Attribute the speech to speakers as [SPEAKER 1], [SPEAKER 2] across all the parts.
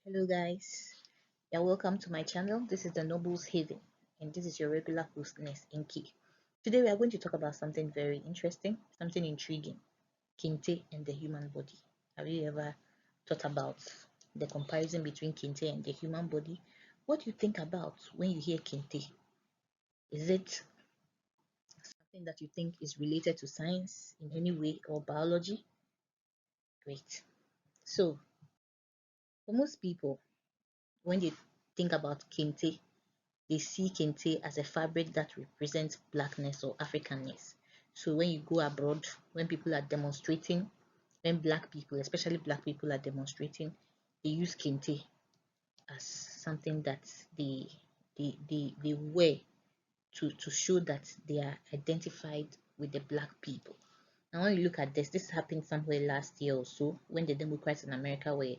[SPEAKER 1] Hello guys, you're welcome to my channel. This is the Noble's Haven and this is your regular hostess Inky. Today we are going to talk about something very interesting, something intriguing, Kente and the human body. Have you ever thought about the comparison between Kente and the human body? What do you think about when you hear Kente? Is it something that you think is related to science in any way or biology? Great. So for most people, when they think about Kente, they see kente as a fabric that represents blackness or Africanness. So when you go abroad, when people are demonstrating, when black people, especially black people, are demonstrating, they use kente as something that they wear to show that they are identified with the black people. Now when you look at this happened somewhere last year or so when the Democrats in America were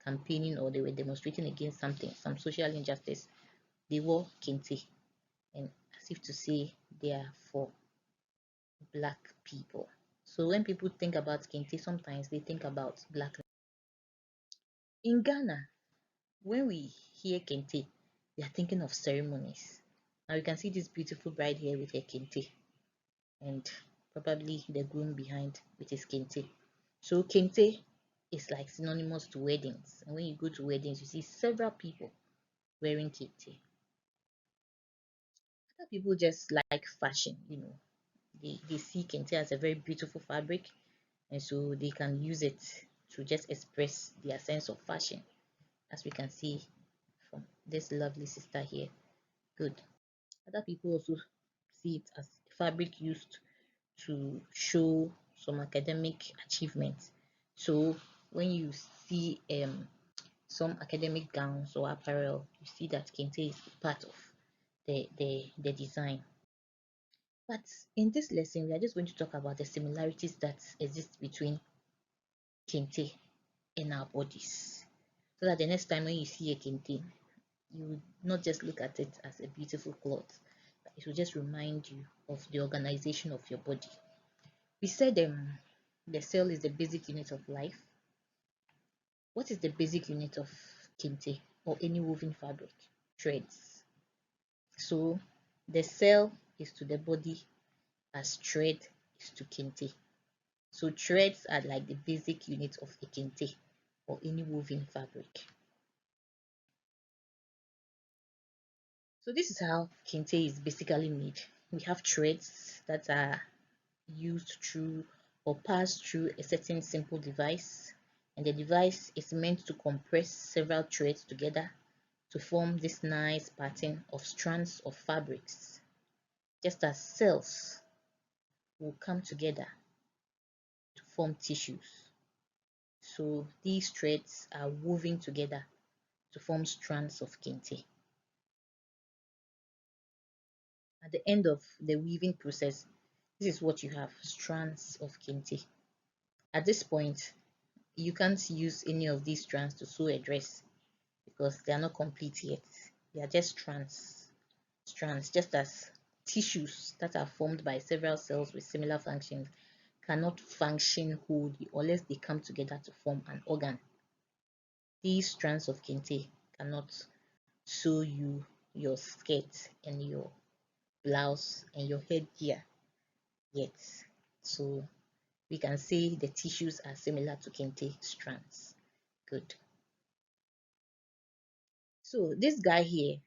[SPEAKER 1] campaigning or they were demonstrating against something, some social injustice. They wore kente, and as if to say they are for black people. So when people think about kente, sometimes they think about black. In Ghana, when we hear kente, we are thinking of ceremonies. Now you can see this beautiful bride here with her kente, and probably the groom behind with his kente. So kente is like synonymous to weddings, and when you go to weddings, you see several people wearing kente. Other people just like fashion, they see kente as a very beautiful fabric, and so they can use it to just express their sense of fashion, as we can see from this lovely sister here. Good. Other people also see it as fabric used to show some academic achievements. So when you see some academic gowns or apparel, you see that kente is part of the design. But in this lesson, we are just going to talk about the similarities that exist between kente and our bodies. So that the next time when you see a kente, you will not just look at it as a beautiful cloth, but it will just remind you of the organization of your body. We said the cell is the basic unit of life. What is the basic unit of kente or any woven fabric? Threads. So the cell is to the body as thread is to kente. So threads are like the basic unit of a kente or any woven fabric. So this is how kente is basically made. We have threads that are used through or pass through a certain simple device, and the device is meant to compress several threads together to form this nice pattern of strands of fabrics, just as cells will come together to form tissues. So these threads are woven together to form strands of kente. At the end of the weaving process, this is what you have, strands of kente. At this point, you can't use any of these strands to sew a dress because they are not complete yet. They are just strands, just as tissues that are formed by several cells with similar functions cannot function wholly unless they come together to form an organ. These strands of kente cannot sew you your skirt and your blouse and your headgear yet. So we can say the tissues are similar to kente strands. Good. So this guy here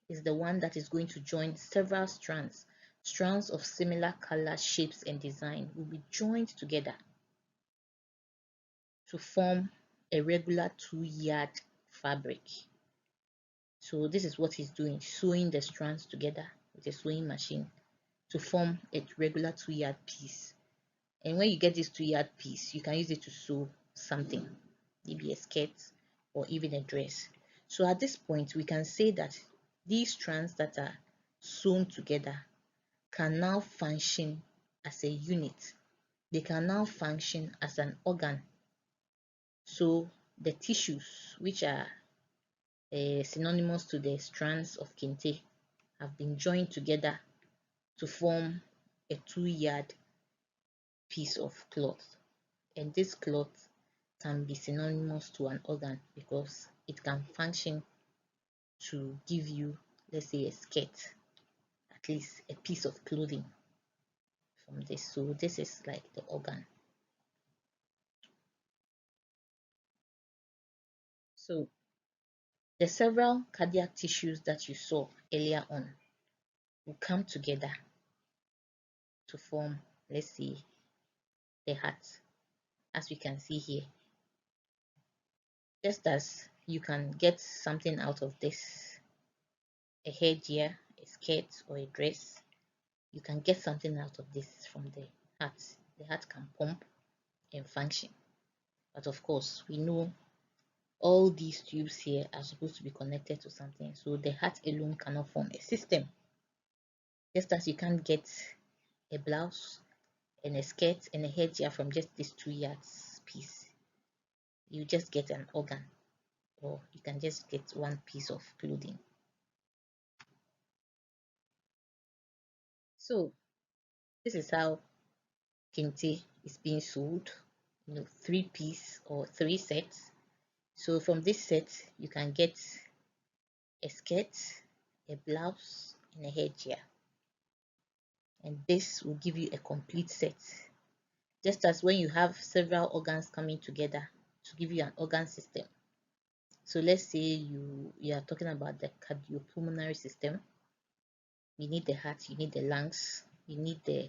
[SPEAKER 1] is the one that is going to join several strands. Strands of similar color, shapes, and design will be joined together to form a regular 2-yard fabric. So this is what he's doing, sewing the strands together with a sewing machine to form a regular 2-yard piece. And when you get this 2-yard piece, you can use it to sew something, maybe a skirt or even a dress. So at this point, we can say that these strands that are sewn together can now function as a unit. They can now function as an organ. So the tissues, which are synonymous to the strands of kente, have been joined together to form a 2-yard piece of cloth. And this cloth can be synonymous to an organ because it can function to give you, let's say, a skirt, at least a piece of clothing from this. So this is like the organ. So the several cardiac tissues that you saw earlier on will come together to form, let's say, the heart, as we can see here. Just as you can get something out of this, a headgear, a skirt, or a dress, you can get something out of this from the heart. The heart can pump and function. But of course, we know all these tubes here are supposed to be connected to something. So the heart alone cannot form a system. Just as you can't get a blouse and a skirt and a headgear from just this 2 yards piece, you just get an organ, or you can just get one piece of clothing. So this is how kente is being sold, 3 piece or 3 sets. So from this set you can get a skirt, a blouse, and a headgear, and this will give you a complete set. Just as when you have several organs coming together to give you an organ system. So let's say you are talking about the cardiopulmonary system. You need the heart, you need the lungs, you need the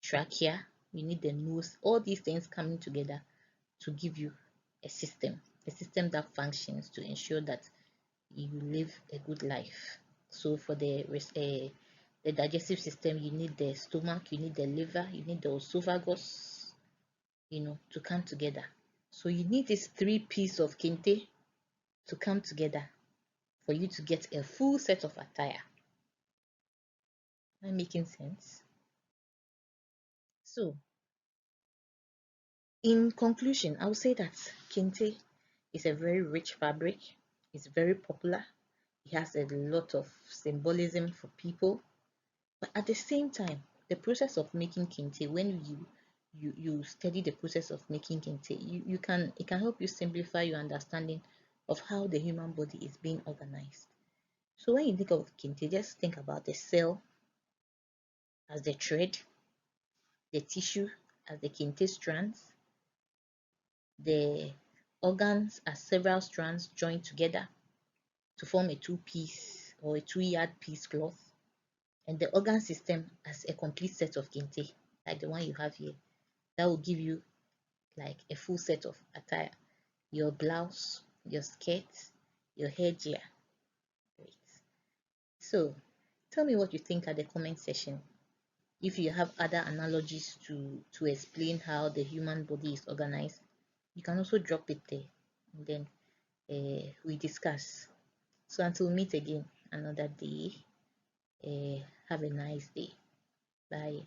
[SPEAKER 1] trachea, you need the nose, all these things coming together to give you a system that functions to ensure that you live a good life. So for the digestive system, you need the stomach, you need the liver, you need the esophagus, to come together. So you need these 3 pieces of kente to come together for you to get a full set of attire. Am I making sense? So in conclusion, I would say that kente is a very rich fabric. It's very popular. It has a lot of symbolism for people. But at the same time, the process of making kente, when you study the process of making kente, it can help you simplify your understanding of how the human body is being organized. So when you think of kente, just think about the cell as the thread, the tissue as the kente strands, the organs as several strands joined together to form a 2 piece or a 2 yard piece cloth, and the organ system as a complete set of kente, like the one you have here. That will give you like a full set of attire: your blouse, your skirt, your headgear. Great. So tell me what you think at the comment section. If you have other analogies to explain how the human body is organized, you can also drop it there, and then we discuss. So until we meet again another day, have a nice day. Bye.